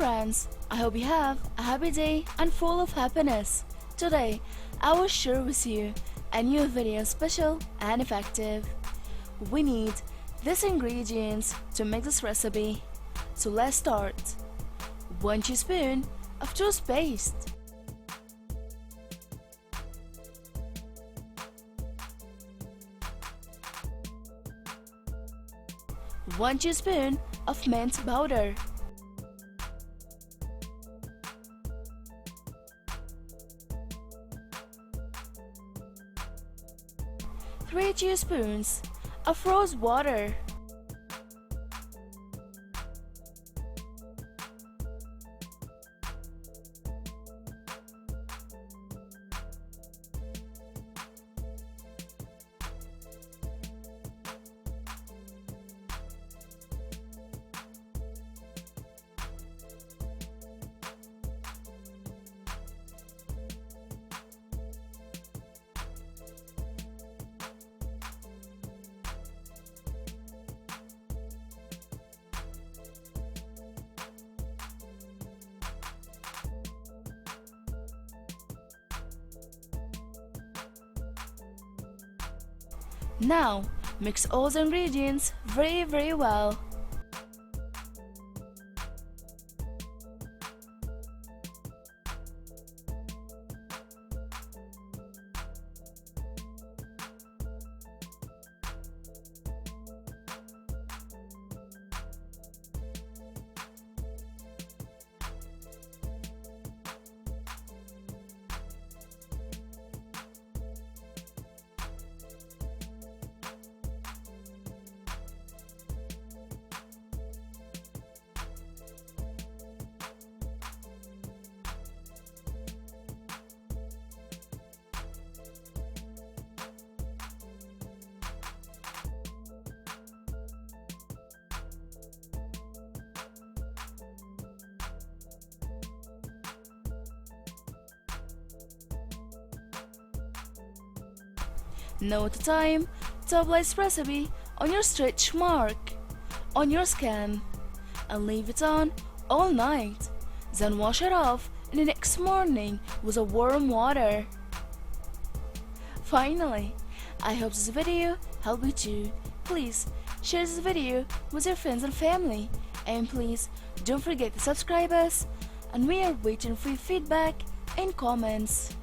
friends, I hope you have a happy day and full of happiness. Today, I will share with you a new video special and effective. We need these ingredients to make this recipe. So let's start. 1 teaspoon of toothpaste, 1 teaspoon of mint powder, 3 teaspoons of rose water, 'Now, mix all the ingredients very well. Note the time to apply this recipe on your stretch mark on your skin and leave it on all night. Then wash it off in the next morning with a warm water. Finally, I hope this video helped you too. Please share this video with your friends and family, and please don't forget to subscribe us, and we are waiting for your feedback and comments.